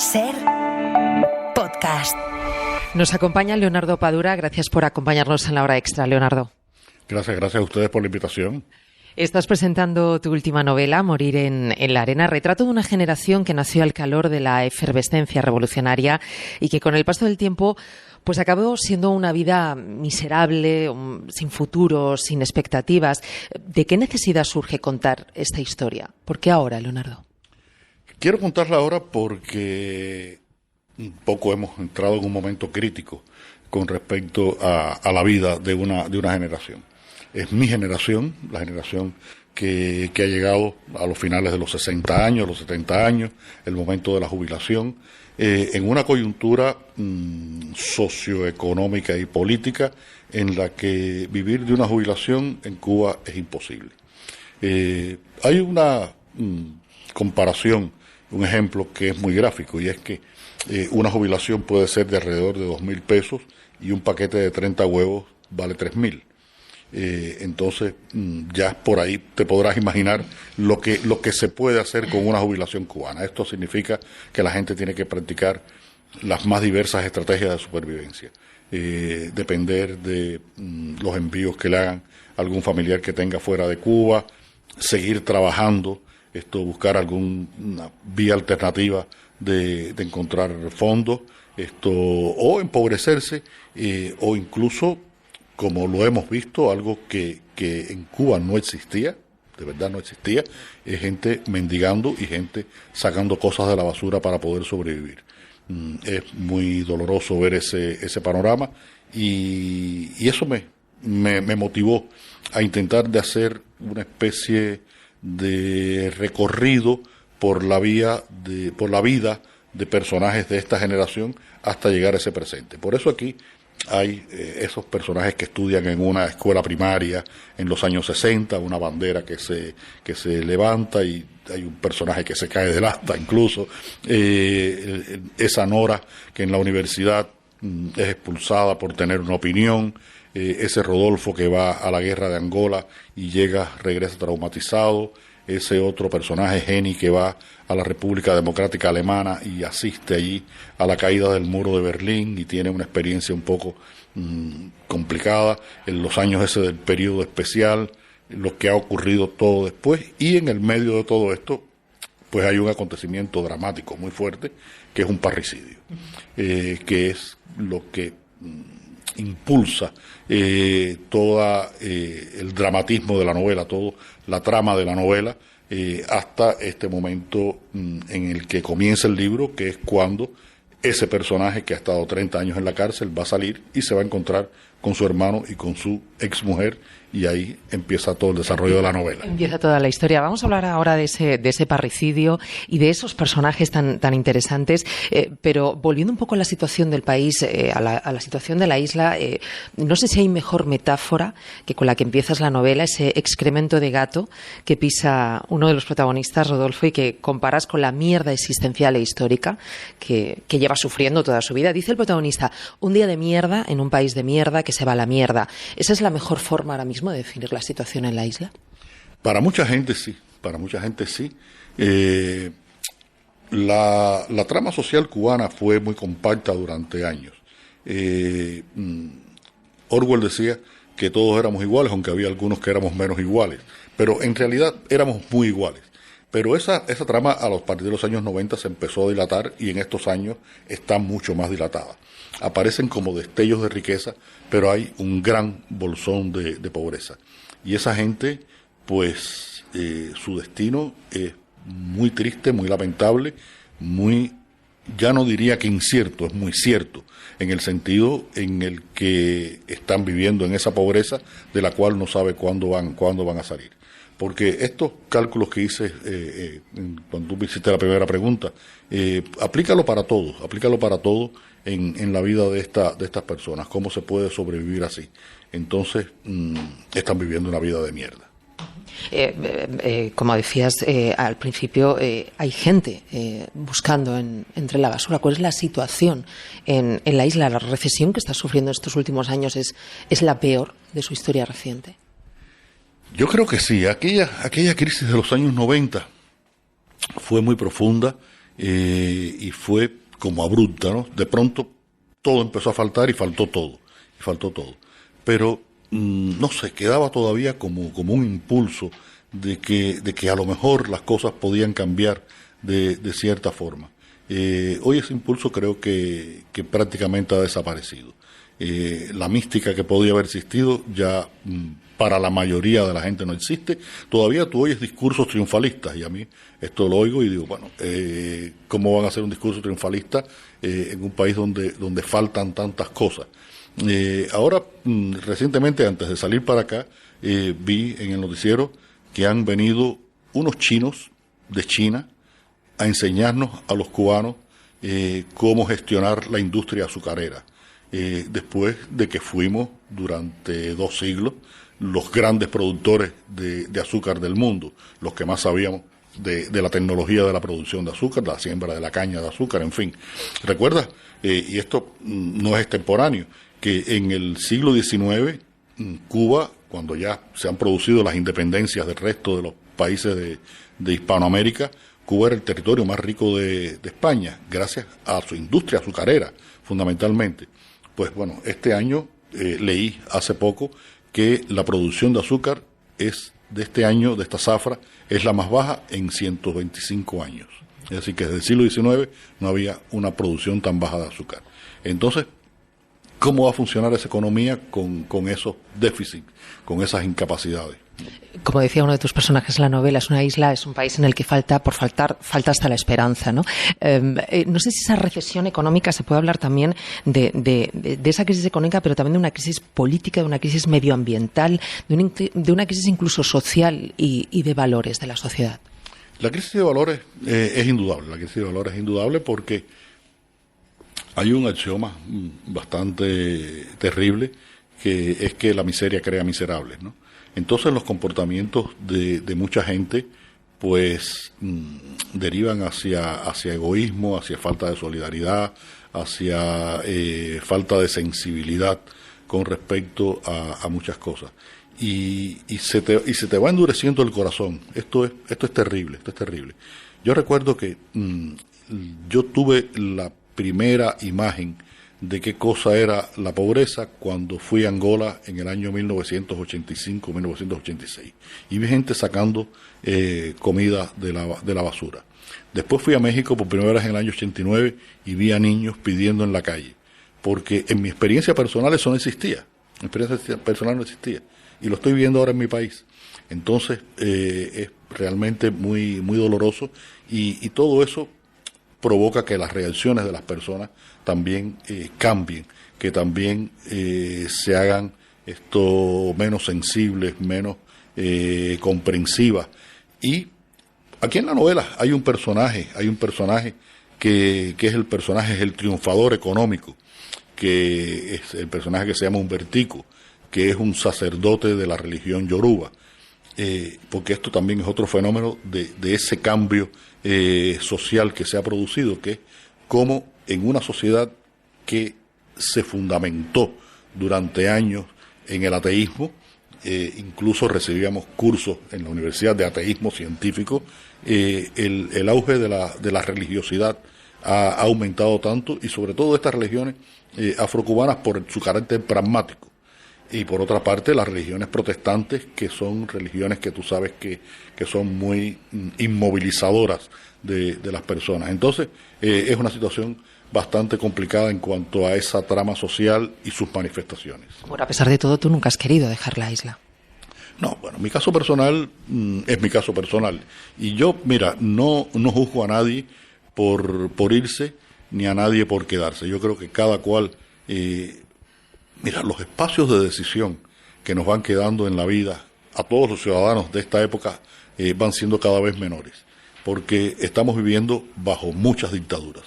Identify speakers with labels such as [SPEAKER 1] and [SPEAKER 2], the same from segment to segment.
[SPEAKER 1] SER Podcast.
[SPEAKER 2] Nos acompaña Leonardo Padura. Gracias por acompañarnos en la hora extra, Leonardo.
[SPEAKER 3] Gracias a ustedes por la invitación.
[SPEAKER 2] Estás presentando tu última novela, Morir en la arena, retrato de una generación que nació al calor de la efervescencia revolucionaria y que con el paso del tiempo pues acabó siendo una vida miserable, sin futuro, sin expectativas. ¿De qué necesidad surge contar esta historia? ¿Por qué ahora, Leonardo?
[SPEAKER 3] Quiero contarla ahora porque un poco hemos entrado en un momento crítico con respecto a la vida de una generación. Es mi generación, la generación que ha llegado a los finales de los 60 años, los 70 años, el momento de la jubilación, en una coyuntura socioeconómica y política en la que vivir de una jubilación en Cuba es imposible. Hay una comparación, un ejemplo que es muy gráfico, y es que una jubilación puede ser de alrededor de 2.000 pesos y un paquete de 30 huevos vale 3.000. Entonces ya por ahí te podrás imaginar lo que se puede hacer con una jubilación cubana. Esto significa que la gente tiene que practicar las más diversas estrategias de supervivencia, depender de los envíos que le hagan algún familiar que tenga fuera de Cuba, seguir trabajando, buscar alguna vía alternativa de encontrar fondos, o empobrecerse, o incluso, como lo hemos visto, algo que en Cuba no existía, de verdad no existía, es gente mendigando y gente sacando cosas de la basura para poder sobrevivir. Es muy doloroso ver ese panorama y eso me motivó a intentar de hacer una especie de recorrido por la vida de personajes de esta generación hasta llegar a ese presente. Por eso aquí hay esos personajes que estudian en una escuela primaria en los años 60, una bandera que se levanta y hay un personaje que se cae del asta incluso, esa Nora que en la universidad es expulsada por tener una opinión, ese Rodolfo que va a la guerra de Angola y regresa traumatizado, ese otro personaje, Jenny, que va a la República Democrática Alemana y asiste allí a la caída del muro de Berlín y tiene una experiencia un poco complicada en los años ese del periodo especial, lo que ha ocurrido todo después, y en el medio de todo esto pues hay un acontecimiento dramático muy fuerte que es un parricidio, que es lo que impulsa todo el dramatismo de la novela, toda la trama de la novela, hasta este momento en el que comienza el libro, que es cuando ese personaje que ha estado 30 años en la cárcel va a salir y se va a encontrar con su hermano y con su exmujer, y ahí empieza todo el desarrollo de la novela.
[SPEAKER 2] Empieza toda la historia. Vamos a hablar ahora de ese parricidio y de esos personajes tan interesantes, pero volviendo un poco a la situación del país, a la situación de la isla, no sé si hay mejor metáfora que con la que empiezas la novela, ese excremento de gato que pisa uno de los protagonistas, Rodolfo, y que comparas con la mierda existencial e histórica que lleva sufriendo toda su vida. Dice el protagonista, un día de mierda en un país de mierda que se va a la mierda. ¿Esa es la mejor forma ahora mismo de definir la situación en la isla?
[SPEAKER 3] Para mucha gente sí. La trama social cubana fue muy compacta durante años. Orwell decía que todos éramos iguales, aunque había algunos que éramos menos iguales, pero en realidad éramos muy iguales. Pero esa trama a partir de los años 90 se empezó a dilatar y en estos años está mucho más dilatada. Aparecen como destellos de riqueza, pero hay un gran bolsón de pobreza. Y esa gente, pues, su destino es muy triste, muy lamentable, ya no diría que incierto, es muy cierto, en el sentido en el que están viviendo en esa pobreza de la cual no sabe cuándo van a salir. Porque estos cálculos que hice cuando tú me hiciste la primera pregunta, aplícalo para todo en la vida de estas personas, cómo se puede sobrevivir así. Entonces, están viviendo una vida de mierda.
[SPEAKER 2] Como decías al principio, hay gente buscando entre la basura. ¿Cuál es la situación en la isla? ¿La recesión que está sufriendo estos últimos años es la peor de su historia reciente?
[SPEAKER 3] Yo creo que sí. Aquella crisis de los años 90 fue muy profunda. y fue como abrupta, ¿no? De pronto todo empezó a faltar y faltó todo. Pero, no sé, quedaba todavía como un impulso de que a lo mejor las cosas podían cambiar de cierta forma. Hoy ese impulso creo que prácticamente ha desaparecido. La mística que podía haber existido ya para la mayoría de la gente no existe. Todavía tú oyes discursos triunfalistas y a mí esto lo oigo y digo, bueno, ¿cómo van a hacer un discurso triunfalista en un país donde faltan tantas cosas? Ahora, recientemente, antes de salir para acá, vi en el noticiero que han venido unos chinos de China a enseñarnos a los cubanos cómo gestionar la industria azucarera. Después de que fuimos durante 2 siglos los grandes productores de azúcar del mundo, los que más sabíamos de la tecnología de la producción de azúcar, la siembra de la caña de azúcar, en fin. ¿Recuerdas? Y esto no es extemporáneo, que en el siglo XIX, Cuba, cuando ya se han producido las independencias del resto de los países de Hispanoamérica, Cuba era el territorio más rico de España, gracias a su industria azucarera, fundamentalmente. Pues bueno, este año leí hace poco que la producción de azúcar de este año, de esta zafra, es la más baja en 125 años. Es decir, que desde el siglo XIX no había una producción tan baja de azúcar. Entonces, ¿cómo va a funcionar esa economía con esos déficits, con esas incapacidades?
[SPEAKER 2] Como decía uno de tus personajes en la novela, es una isla, es un país en el que falta hasta la esperanza, ¿no? No sé si esa recesión económica se puede hablar también de esa crisis económica, pero también de una crisis política, de una crisis medioambiental, de una crisis incluso social y de valores de la sociedad.
[SPEAKER 3] La crisis de valores es indudable, porque hay un axioma bastante terrible, que es que la miseria crea miserables, ¿no? Entonces los comportamientos de mucha gente pues derivan hacia egoísmo, hacia falta de solidaridad, hacia falta de sensibilidad con respecto a muchas cosas. Y se te va endureciendo el corazón. Esto es terrible. Yo recuerdo que yo tuve la primera imagen de qué cosa era la pobreza cuando fui a Angola en el año 1985-1986 y vi gente sacando comida de la basura. Después fui a México por primera vez en el año 89 y vi a niños pidiendo en la calle, porque en mi experiencia personal eso no existía. Mi experiencia personal no existía y lo estoy viendo ahora en mi país. Entonces es realmente muy, muy doloroso y todo eso provoca que las reacciones de las personas también cambien, que también se hagan menos sensibles, menos comprensivas. Y aquí en la novela hay un personaje que es el triunfador económico, que es el personaje que se llama Humbertico, que es un sacerdote de la religión yoruba, porque esto también es otro fenómeno de ese cambio social que se ha producido, que es como en una sociedad que se fundamentó durante años en el ateísmo, incluso recibíamos cursos en la universidad de ateísmo científico, el auge de la religiosidad ha aumentado tanto, y sobre todo estas religiones afrocubanas por su carácter pragmático. Y por otra parte, las religiones protestantes, que son religiones que tú sabes que son muy inmovilizadoras de las personas. Entonces, es una situación bastante complicada en cuanto a esa trama social y sus manifestaciones.
[SPEAKER 2] Bueno, a pesar de todo, tú nunca has querido dejar la isla.
[SPEAKER 3] No, bueno, mi caso personal es mi caso personal. Y yo, mira, no juzgo a nadie por irse, ni a nadie por quedarse. Yo creo que cada cual... Mira, los espacios de decisión que nos van quedando en la vida a todos los ciudadanos de esta época van siendo cada vez menores, porque estamos viviendo bajo muchas dictaduras,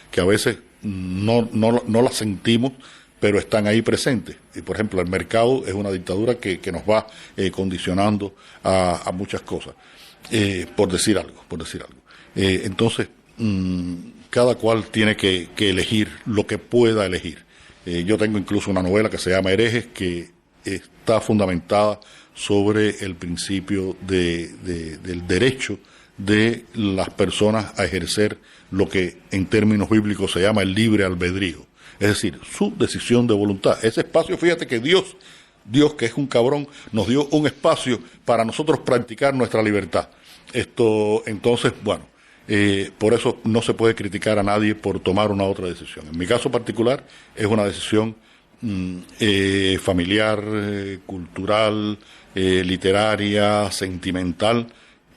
[SPEAKER 3] que a veces no las sentimos, pero están ahí presentes. Y por ejemplo, el mercado es una dictadura que nos va condicionando a muchas cosas, por decir algo. Entonces, cada cual tiene que elegir lo que pueda elegir. Yo tengo incluso una novela que se llama Herejes, que está fundamentada sobre el principio del derecho de las personas a ejercer lo que en términos bíblicos se llama el libre albedrío, es decir, su decisión de voluntad. Ese espacio, fíjate que Dios que es un cabrón, nos dio un espacio para nosotros practicar nuestra libertad. Entonces, bueno, por eso no se puede criticar a nadie por tomar una otra decisión. En mi caso particular es una decisión familiar, cultural, literaria, sentimental,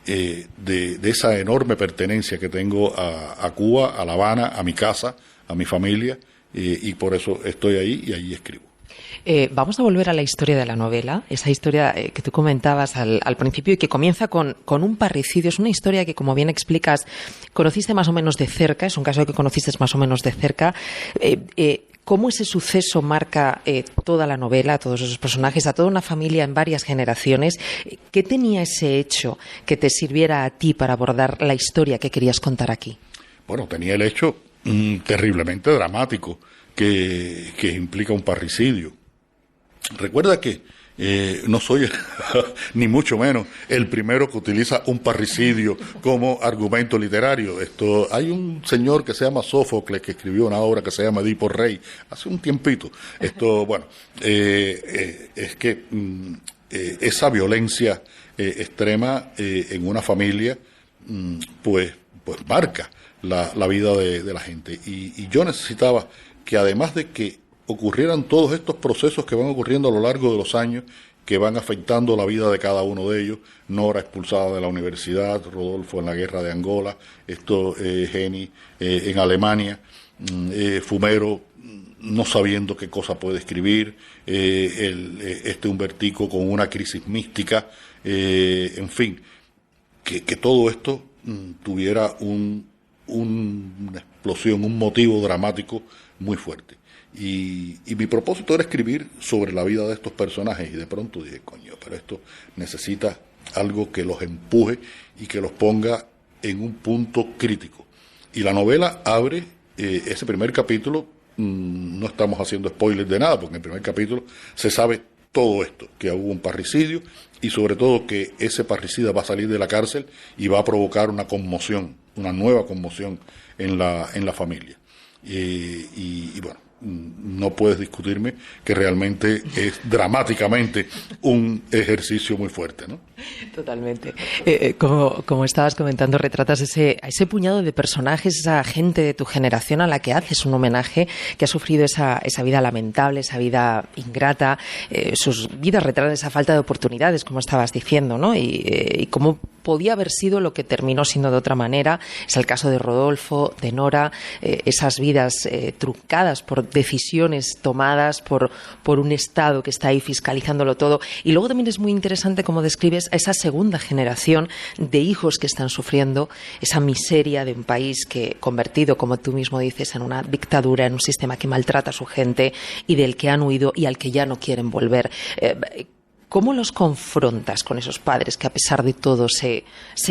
[SPEAKER 3] de esa enorme pertenencia que tengo a Cuba, a La Habana, a mi casa, a mi familia, y por eso estoy ahí y ahí escribo.
[SPEAKER 2] Vamos a volver a la historia de la novela, esa historia que tú comentabas al principio y que comienza con un parricidio. Es una historia que, como bien explicas, conociste más o menos de cerca, es un caso que conociste más o menos de cerca. ¿Cómo ese suceso marca toda la novela, a todos esos personajes, a toda una familia en varias generaciones? ¿Qué tenía ese hecho que te sirviera a ti para abordar la historia que querías contar aquí? Bueno,
[SPEAKER 3] tenía el hecho terriblemente dramático que implica un parricidio. Recuerda que no soy, ni mucho menos, el primero que utiliza un parricidio como argumento literario. Hay un señor que se llama Sófocles que escribió una obra que se llama Edipo Rey hace un tiempito. Bueno, es que esa violencia extrema en una familia, pues marca la vida de la gente. Y yo necesitaba que, además de que ocurrieran todos estos procesos que van ocurriendo a lo largo de los años, que van afectando la vida de cada uno de ellos, Nora expulsada de la universidad, Rodolfo en la guerra de Angola, Jenny en Alemania, Fumero no sabiendo qué cosa puede escribir, Humbertico con una crisis mística, en fin, que todo esto tuviera una explosión, un motivo dramático muy fuerte. Y mi propósito era escribir sobre la vida de estos personajes, y de pronto dije, coño, pero esto necesita algo que los empuje y que los ponga en un punto crítico. Y la novela abre ese primer capítulo, no estamos haciendo spoilers de nada, porque en el primer capítulo se sabe todo esto, que hubo un parricidio y sobre todo que ese parricida va a salir de la cárcel y va a provocar una conmoción, una nueva conmoción en la familia. Y bueno, no puedes discutirme que realmente es dramáticamente un ejercicio muy fuerte, ¿no?
[SPEAKER 2] Totalmente. Como estabas comentando, retratas a ese puñado de personajes, esa gente de tu generación a la que haces un homenaje, que ha sufrido esa vida lamentable, esa vida ingrata, sus vidas retratan esa falta de oportunidades, como estabas diciendo, ¿no? Y cómo podía haber sido lo que terminó siendo de otra manera. Es el caso de Rodolfo, de Nora, esas vidas truncadas por decisiones tomadas por un Estado que está ahí fiscalizándolo todo. Y luego también es muy interesante cómo describes a esa segunda generación de hijos que están sufriendo esa miseria de un país que, convertido, como tú mismo dices, en una dictadura, en un sistema que maltrata a su gente y del que han huido y al que ya no quieren volver. ¿Cómo los confrontas con esos padres que, a pesar de todo, se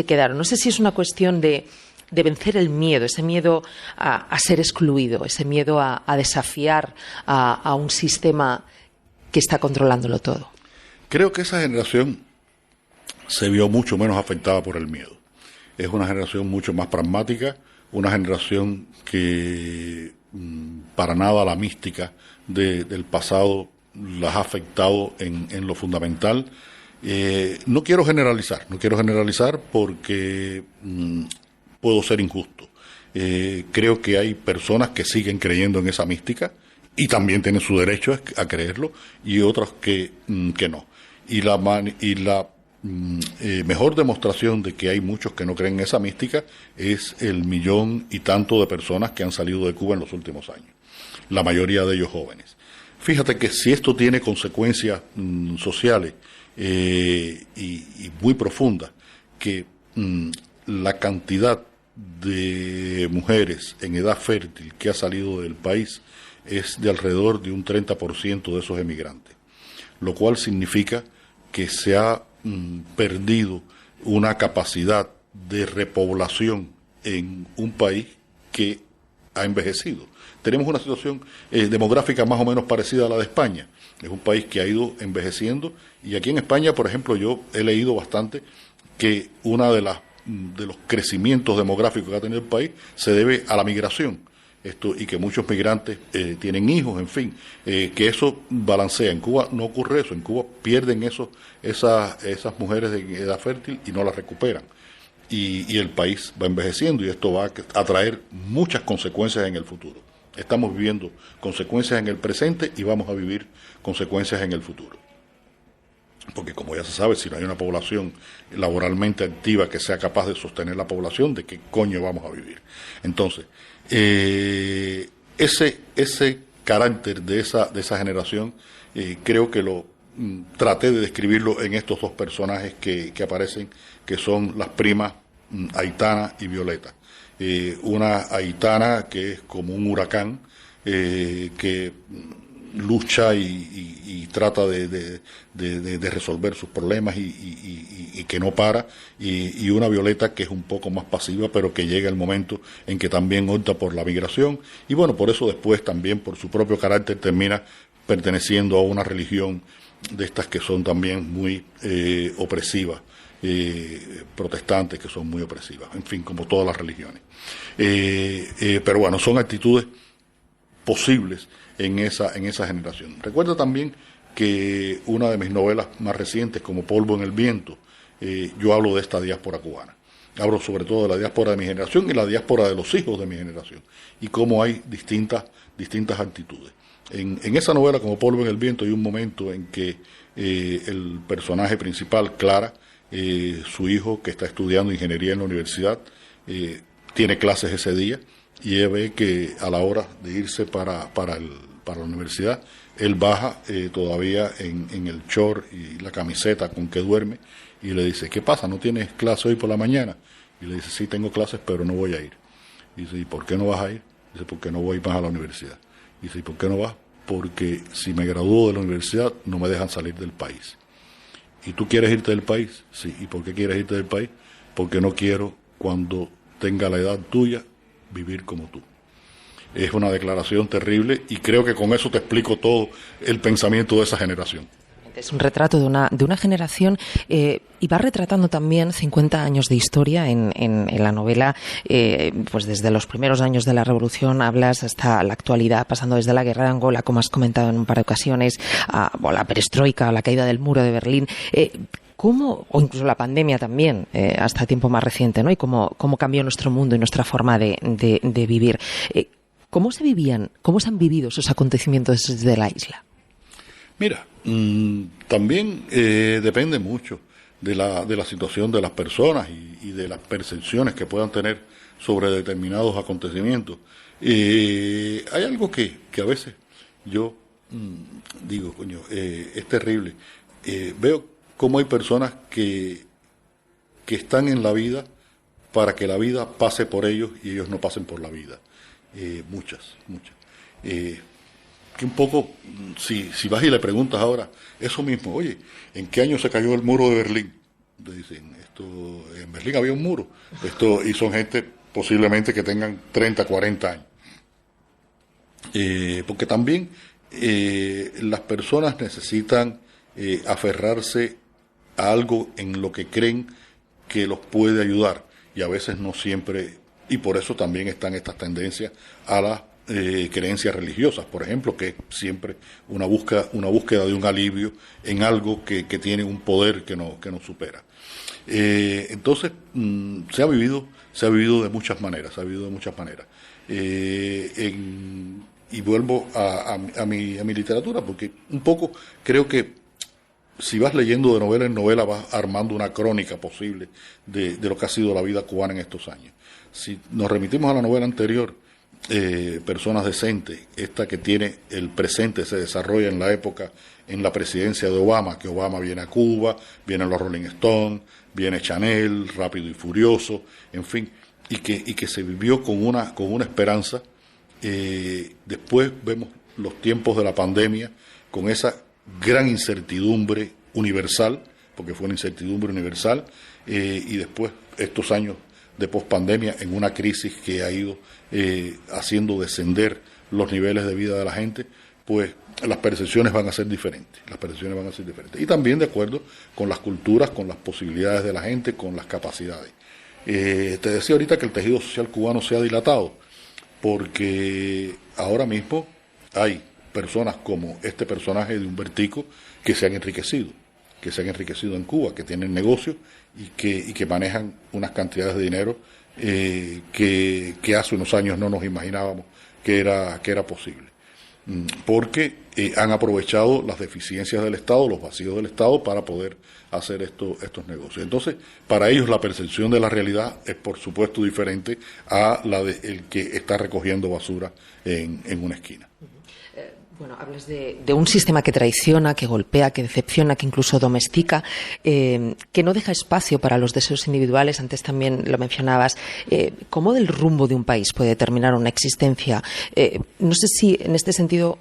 [SPEAKER 2] quedaron? No sé si es una cuestión de vencer el miedo, ese miedo a ser excluido, ese miedo a desafiar a un sistema que está controlándolo todo.
[SPEAKER 3] Creo que esa generación se vio mucho menos afectada por el miedo. Es una generación mucho más pragmática, una generación que para nada la mística del pasado las ha afectado en lo fundamental. No quiero generalizar porque puedo ser injusto. Creo que hay personas que siguen creyendo en esa mística y también tienen su derecho a creerlo, y otras que no. Y la mejor demostración de que hay muchos que no creen en esa mística es el 1,000,000 y tanto de personas que han salido de Cuba en los últimos años, la mayoría de ellos jóvenes. Fíjate que si esto tiene consecuencias sociales y muy profundas, que la cantidad de mujeres en edad fértil que ha salido del país es de alrededor de un 30% de esos emigrantes, lo cual significa que se ha perdido una capacidad de repoblación en un país que ha envejecido. Tenemos una situación demográfica más o menos parecida a la de España. Es un país que ha ido envejeciendo, y aquí en España, por ejemplo, yo he leído bastante que una de las de los crecimientos demográficos que ha tenido el país se debe a la migración. Y que muchos migrantes tienen hijos, en fin, que eso balancea. En Cuba no ocurre eso, en Cuba pierden esas mujeres de edad fértil y no las recuperan. Y el país va envejeciendo y esto va a traer muchas consecuencias en el futuro. Estamos viviendo consecuencias en el presente y vamos a vivir consecuencias en el futuro. Porque como ya se sabe, si no hay una población laboralmente activa que sea capaz de sostener la población, ¿de qué coño vamos a vivir? Entonces, ese carácter de esa generación, creo que lo traté de describirlo en estos dos personajes que aparecen, que son las primas Aitana y Violeta. Una Aitana que es como un huracán, que lucha y trata de resolver sus problemas y que no para, y una Violeta que es un poco más pasiva, pero que llega el momento en que también opta por la migración, y bueno, por eso después también por su propio carácter termina perteneciendo a una religión de estas que son también muy opresivas, protestantes que son muy opresivas, en fin, como todas las religiones. Pero bueno, son actitudes posibles en esa generación. Recuerda también que una de mis novelas más recientes, como Polvo en el Viento, yo hablo de esta diáspora cubana. Hablo sobre todo de la diáspora de mi generación y la diáspora de los hijos de mi generación, y cómo hay distintas actitudes. En esa novela, como Polvo en el Viento, hay un momento en que el personaje principal, Clara, su hijo, que está estudiando ingeniería en la universidad, tiene clases ese día, y ella ve que a la hora de irse para la universidad, él baja todavía en el short y la camiseta con que duerme, y le dice: ¿qué pasa? ¿No tienes clase hoy por la mañana? Y le dice: sí, tengo clases, pero no voy a ir. Y dice: ¿y por qué no vas a ir? Dice: porque no voy más a la universidad. Y dice: ¿y por qué no vas? Porque si me gradúo de la universidad no me dejan salir del país. ¿Y tú quieres irte del país? Sí. ¿Y por qué quieres irte del país? Porque no quiero, cuando tenga la edad tuya, vivir como tú. Es una declaración terrible, y creo que con eso te explico todo el pensamiento de esa generación.
[SPEAKER 2] Es un retrato de una generación, y va retratando también 50 años de historia en la novela, pues desde los primeros años de la Revolución hablas hasta la actualidad, pasando desde la guerra de Angola, como has comentado en un par de ocasiones, a la perestroika, a la caída del muro de Berlín. ¿Cómo, o incluso la pandemia también, hasta tiempo más reciente, ¿no? Y cómo cambió nuestro mundo y nuestra forma de vivir. ¿Cómo se han vivido esos acontecimientos desde la isla?
[SPEAKER 3] Mira, también depende mucho de la situación de las personas y de las percepciones que puedan tener sobre determinados acontecimientos. Hay algo que a veces yo digo, coño, es terrible. Veo cómo hay personas que están en la vida para que la vida pase por ellos y ellos no pasen por la vida. Muchas. Que un poco, si vas y le preguntas ahora eso mismo: oye, ¿en qué año se cayó el muro de Berlín? Te dicen: en Berlín había un muro. Y son gente posiblemente que tengan 30, 40 años. Porque también las personas necesitan aferrarse a algo en lo que creen que los puede ayudar, y a veces no siempre, y por eso también están estas tendencias a las creencias religiosas, por ejemplo, que es siempre una búsqueda de un alivio en algo que tiene un poder que nos supera. Entonces, se ha vivido de muchas maneras, y vuelvo a mi literatura, porque un poco creo que si vas leyendo de novela en novela vas armando una crónica posible de lo que ha sido la vida cubana en estos años. Si nos remitimos a la novela anterior, Personas Decentes, esta que tiene el presente, se desarrolla en la época, en la presidencia de Obama, que Obama viene a Cuba, vienen los Rolling Stones, viene Chanel, Rápido y Furioso, en fin, y que se vivió con una esperanza. Después vemos los tiempos de la pandemia, con esa gran incertidumbre universal, porque fue una incertidumbre universal, y después estos años de pospandemia en una crisis que ha ido haciendo descender los niveles de vida de la gente, pues las percepciones van a ser diferentes. Y también de acuerdo con las culturas, con las posibilidades de la gente, con las capacidades. Te decía ahorita que el tejido social cubano se ha dilatado, porque ahora mismo hay personas como este personaje de Humbertico que se han enriquecido en Cuba, que tienen negocios y que manejan unas cantidades de dinero que hace unos años no nos imaginábamos que era posible. Porque han aprovechado las deficiencias del Estado, los vacíos del Estado, para poder hacer estos negocios. Entonces, para ellos la percepción de la realidad es, por supuesto, diferente a la del que está recogiendo basura en una esquina.
[SPEAKER 2] Bueno, hablas de un sistema que traiciona, que golpea, que decepciona, que incluso domestica, que no deja espacio para los deseos individuales. Antes también lo mencionabas. ¿Cómo del rumbo de un país puede determinar una existencia? No sé si en este sentido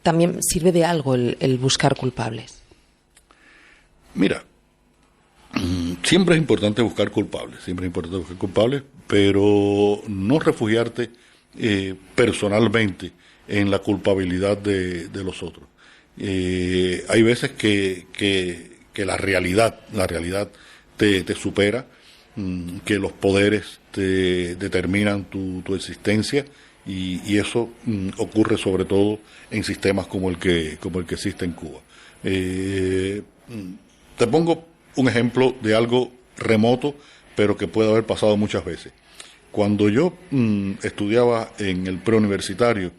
[SPEAKER 2] también sirve de algo el buscar culpables.
[SPEAKER 3] Mira, siempre es importante buscar culpables, pero no refugiarte personalmente en la culpabilidad de los otros. Hay veces que la realidad te supera, que los poderes te determinan tu existencia, y eso ocurre sobre todo en sistemas como el que existe en Cuba. Te pongo un ejemplo de algo remoto, pero que puede haber pasado muchas veces. Cuando yo estudiaba en el preuniversitario,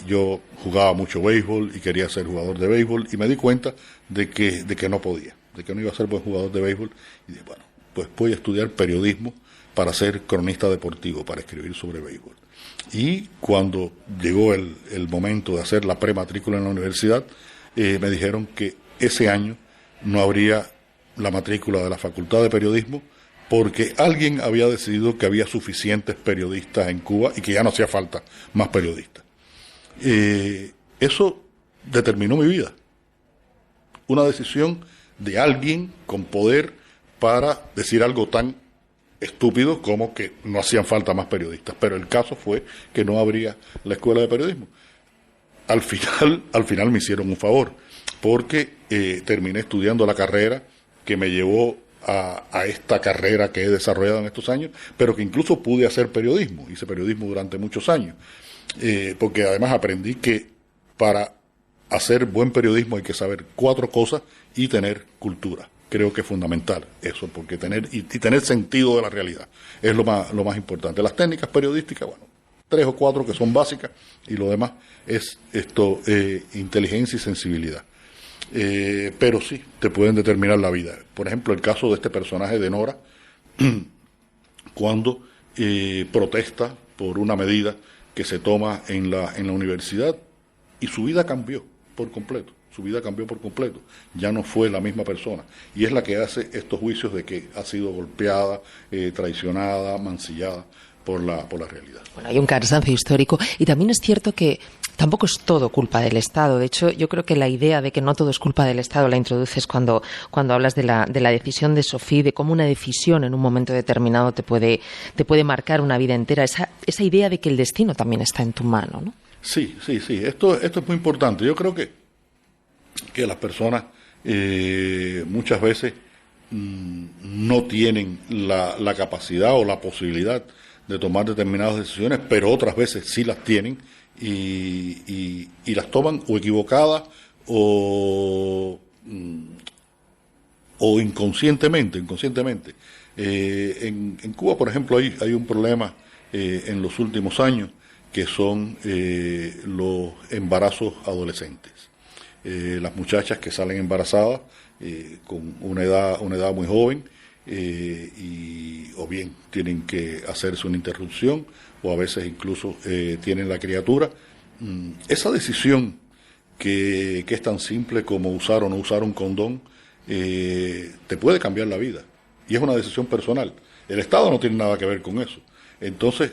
[SPEAKER 3] yo jugaba mucho béisbol y quería ser jugador de béisbol, y me di cuenta de que no podía, de que no iba a ser buen jugador de béisbol, y dije, bueno, pues voy a estudiar periodismo para ser cronista deportivo, para escribir sobre béisbol. Y cuando llegó el momento de hacer la prematrícula en la universidad, me dijeron que ese año no habría la matrícula de la Facultad de Periodismo, porque alguien había decidido que había suficientes periodistas en Cuba y que ya no hacía falta más periodistas. Eso determinó mi vida. Una decisión de alguien con poder para decir algo tan estúpido como que no hacían falta más periodistas. Pero el caso fue que no habría la escuela de periodismo. Al final me hicieron un favor, porque terminé estudiando la carrera que me llevó a esta carrera que he desarrollado en estos años, pero que incluso pude hacer periodismo. Hice periodismo durante muchos años, porque además aprendí que para hacer buen periodismo hay que saber 4 cosas y tener cultura. Creo que es fundamental eso, porque tener sentido de la realidad es lo más importante. Las técnicas periodísticas, bueno, 3 o 4 que son básicas, y lo demás es inteligencia y sensibilidad. Pero sí, te pueden determinar la vida. Por ejemplo, el caso de este personaje de Nora, cuando protesta por una medida que se toma en la universidad, y su vida cambió por completo. Ya no fue la misma persona, y es la que hace estos juicios de que ha sido golpeada, traicionada, mancillada por la realidad.
[SPEAKER 2] Bueno, hay un cansancio histórico, y también es cierto que tampoco es todo culpa del Estado. De hecho, yo creo que la idea de que no todo es culpa del Estado la introduces cuando hablas de la decisión de Sophie, de cómo una decisión en un momento determinado te puede marcar una vida entera. Esa idea de que el destino también está en tu mano, ¿no?
[SPEAKER 3] Sí. Esto es muy importante. Yo creo que las personas muchas veces no tienen la capacidad o la posibilidad de tomar determinadas decisiones, pero otras veces sí las tienen, y las toman o equivocadas o inconscientemente. En Cuba, por ejemplo, hay un problema en los últimos años, que son los embarazos adolescentes. Las muchachas que salen embarazadas con una edad muy joven, o bien tienen que hacerse una interrupción, o a veces incluso tienen la criatura. Esa decisión que es tan simple como usar o no usar un condón, te puede cambiar la vida, y es una decisión personal. El Estado no tiene nada que ver con eso. Entonces,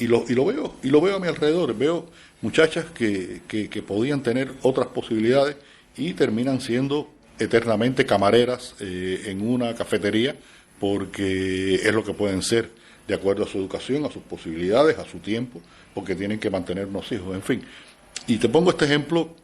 [SPEAKER 3] lo veo a mi alrededor. Veo muchachas que podían tener otras posibilidades y terminan siendo eternamente camareras en una cafetería, porque es lo que pueden ser de acuerdo a su educación, a sus posibilidades, a su tiempo, porque tienen que mantener unos hijos, en fin. Y te pongo este ejemplo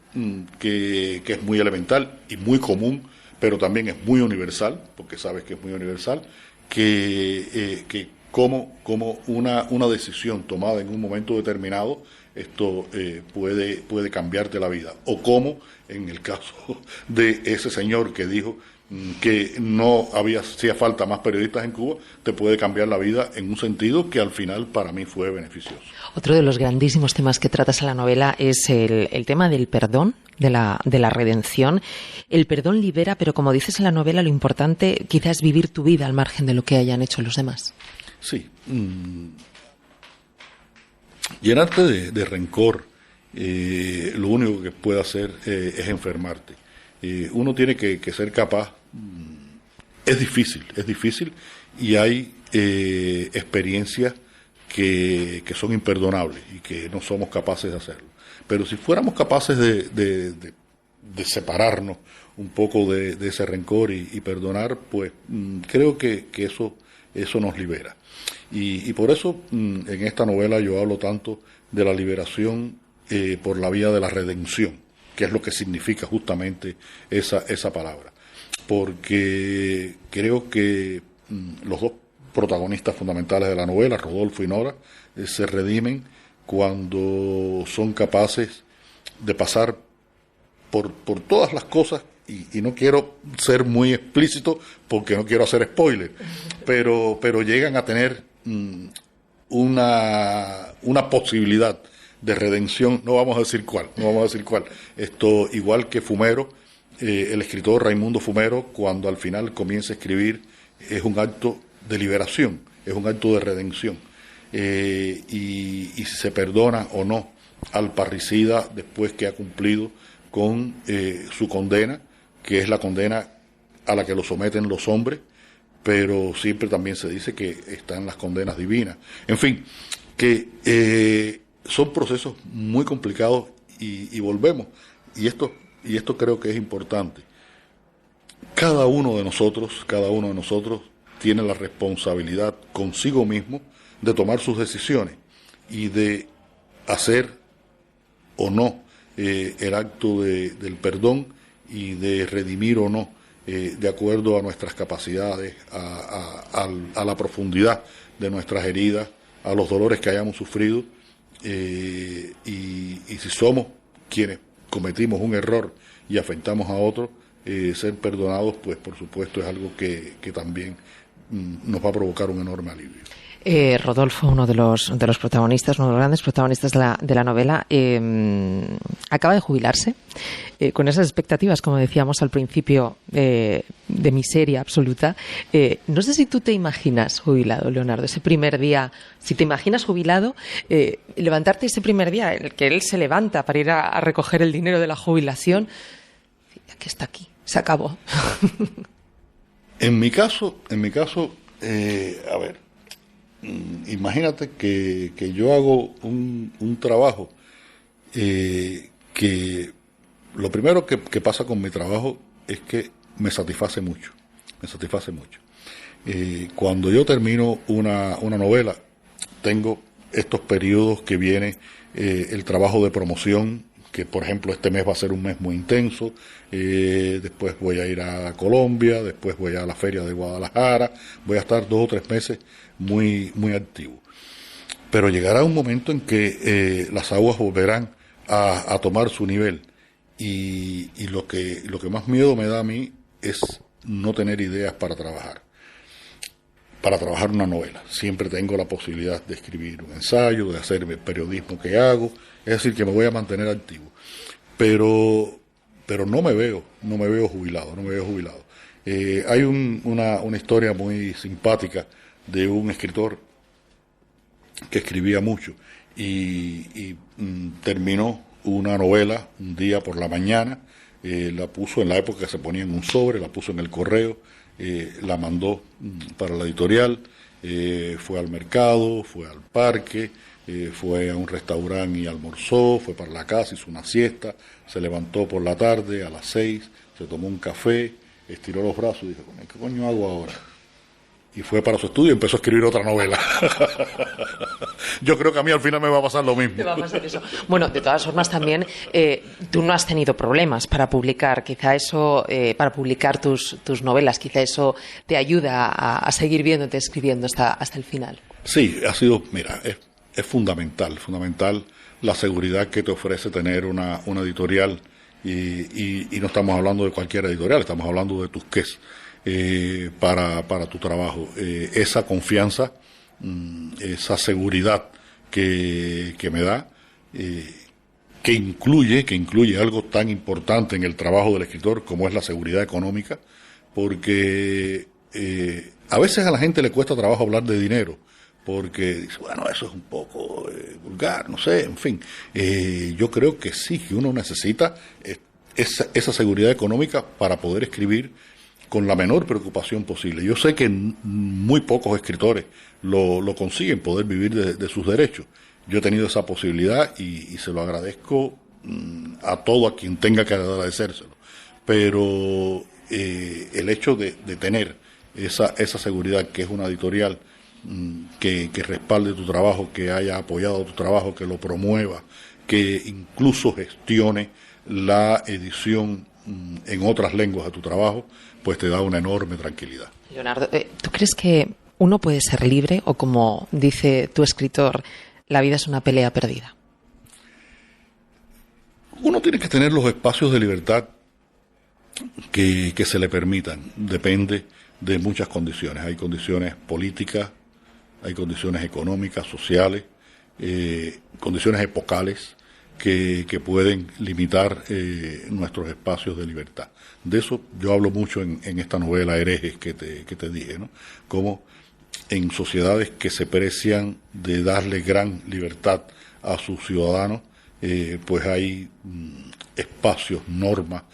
[SPEAKER 3] que es muy elemental y muy común, pero también es muy universal, porque sabes que es muy universal, que como una decisión tomada en un momento determinado esto puede cambiarte la vida, o como en el caso de ese señor que dijo que no hacía falta más periodistas en Cuba, te puede cambiar la vida en un sentido que al final para mí fue beneficioso.
[SPEAKER 2] Otro de los grandísimos temas que tratas en la novela es el tema del perdón, de la redención. El perdón libera, pero como dices en la novela, lo importante quizás es vivir tu vida al margen de lo que hayan hecho los demás.
[SPEAKER 3] Sí. Llenarte de rencor, lo único que puede hacer es enfermarte. Uno tiene que ser capaz. Es difícil y hay experiencias que son imperdonables y que no somos capaces de hacerlo. Pero si fuéramos capaces de separarnos un poco de ese rencor y perdonar, pues creo que eso nos libera. Y por eso en esta novela yo hablo tanto de la liberación por la vía de la redención, que es lo que significa justamente esa palabra. Porque creo que los dos protagonistas fundamentales de la novela, Rodolfo y Nora, se redimen cuando son capaces de pasar por todas las cosas, y no quiero ser muy explícito porque no quiero hacer spoiler, pero llegan a tener una posibilidad de redención, no vamos a decir cuál. Esto, igual que Fumero, el escritor Raimundo Fumero, cuando al final comienza a escribir, es un acto de liberación, es un acto de redención. Y si se perdona o no al parricida después que ha cumplido con su condena, que es la condena a la que lo someten los hombres, pero siempre también se dice que están las condenas divinas. En fin, que son procesos muy complicados y volvemos. Y esto creo que es importante. Cada uno de nosotros tiene la responsabilidad consigo mismo de tomar sus decisiones y de hacer o no el acto del perdón y de redimir o no, de acuerdo a nuestras capacidades, a la profundidad de nuestras heridas, a los dolores que hayamos sufrido, y si somos quienes cometimos un error y afectamos a otros, ser perdonados, pues por supuesto es algo que también nos va a provocar un enorme alivio.
[SPEAKER 2] Rodolfo, uno de los protagonistas, uno de los grandes protagonistas de la novela, acaba de jubilarse, con esas expectativas, como decíamos al principio, de miseria absoluta. No sé si tú te imaginas jubilado, Leonardo, ese primer día, si te imaginas jubilado, levantarte ese primer día en el que él se levanta para ir a recoger el dinero de la jubilación, que está aquí, se acabó.
[SPEAKER 3] En mi caso, a ver, imagínate que yo hago un trabajo que lo primero que pasa con mi trabajo es que me satisface mucho. Cuando yo termino una novela, tengo estos periodos que viene el trabajo de promoción, que por ejemplo este mes va a ser un mes muy intenso, después voy a ir a Colombia, después voy a la Feria de Guadalajara, voy a estar 2 o 3 meses muy activo. Pero llegará un momento en que las aguas volverán a tomar su nivel, y lo que más miedo me da a mí es no tener ideas para trabajar una novela. Siempre tengo la posibilidad de escribir un ensayo, de hacer el periodismo que hago, es decir, que me voy a mantener activo. Pero no me veo jubilado. Hay una historia muy simpática de un escritor que escribía mucho y terminó una novela un día por la mañana, la puso en la época que se ponía en un sobre, la puso en el correo, la mandó para la editorial, fue al mercado, fue al parque, fue a un restaurante y almorzó, fue para la casa, hizo una siesta, se levantó por la tarde a las 6, se tomó un café, estiró los brazos y dijo, ¿qué coño hago ahora? Y fue para su estudio y empezó a escribir otra novela. yo creo que a mí al final me va a pasar lo mismo.
[SPEAKER 2] Te va a pasar eso. Bueno, de todas formas también tú no has tenido problemas para publicar, quizá eso, para publicar tus novelas, quizá eso te ayuda a seguir viéndote escribiendo hasta el final.
[SPEAKER 3] Sí, ha sido, mira, es fundamental la seguridad que te ofrece tener una editorial y no estamos hablando de cualquier editorial, estamos hablando de Tusquets para tu trabajo. Esa confianza, esa seguridad que me da, que incluye algo tan importante en el trabajo del escritor como es la seguridad económica, porque a veces a la gente le cuesta trabajo hablar de dinero, porque dice, bueno, eso es un poco vulgar, no sé, en fin. Yo creo que sí, que uno necesita esa seguridad económica para poder escribir con la menor preocupación posible. Yo sé que muy pocos escritores lo consiguen, poder vivir de sus derechos. Yo he tenido esa posibilidad y se lo agradezco a todo a quien tenga que agradecérselo. Pero el hecho de tener esa seguridad, que es una editorial que respalde tu trabajo, que haya apoyado tu trabajo, que lo promueva, que incluso gestione la edición en otras lenguas de tu trabajo, pues te da una enorme tranquilidad.
[SPEAKER 2] Leonardo, ¿tú crees que uno puede ser libre o, como dice tu escritor, la vida es una pelea perdida?
[SPEAKER 3] Uno tiene que tener los espacios de libertad que se le permitan. Depende de muchas condiciones. Hay condiciones políticas, hay condiciones económicas, sociales, condiciones epocales que pueden limitar nuestros espacios de libertad. De eso yo hablo mucho en esta novela Herejes que te dije, ¿no? Como en sociedades que se precian de darle gran libertad a sus ciudadanos, pues hay espacios, normas,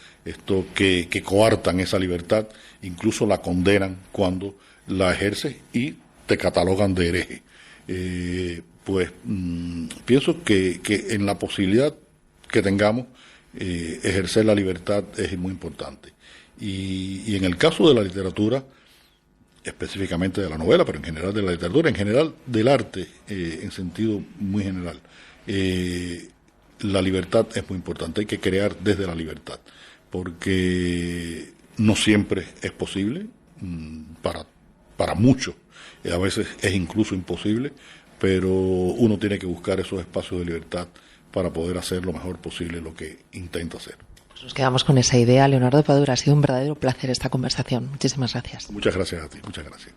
[SPEAKER 3] que coartan esa libertad, incluso la condenan cuando la ejerces y te catalogan de hereje. Pienso que en la posibilidad que tengamos, ejercer la libertad es muy importante. Y en el caso de la literatura, específicamente de la novela, pero en general de la literatura, en general del arte, en sentido muy general, la libertad es muy importante. Hay que crear desde la libertad, porque no siempre es posible, para muchos, a veces es incluso imposible, pero uno tiene que buscar esos espacios de libertad para poder hacer lo mejor posible lo que intenta hacer.
[SPEAKER 2] Pues nos quedamos con esa idea. Leonardo Padura, ha sido un verdadero placer esta conversación. Muchísimas gracias.
[SPEAKER 3] Muchas gracias a ti, muchas gracias.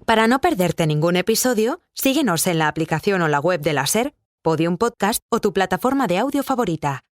[SPEAKER 1] Para no perderte ningún episodio, síguenos en la aplicación o la web de la SER, Podium Podcast o tu plataforma de audio favorita.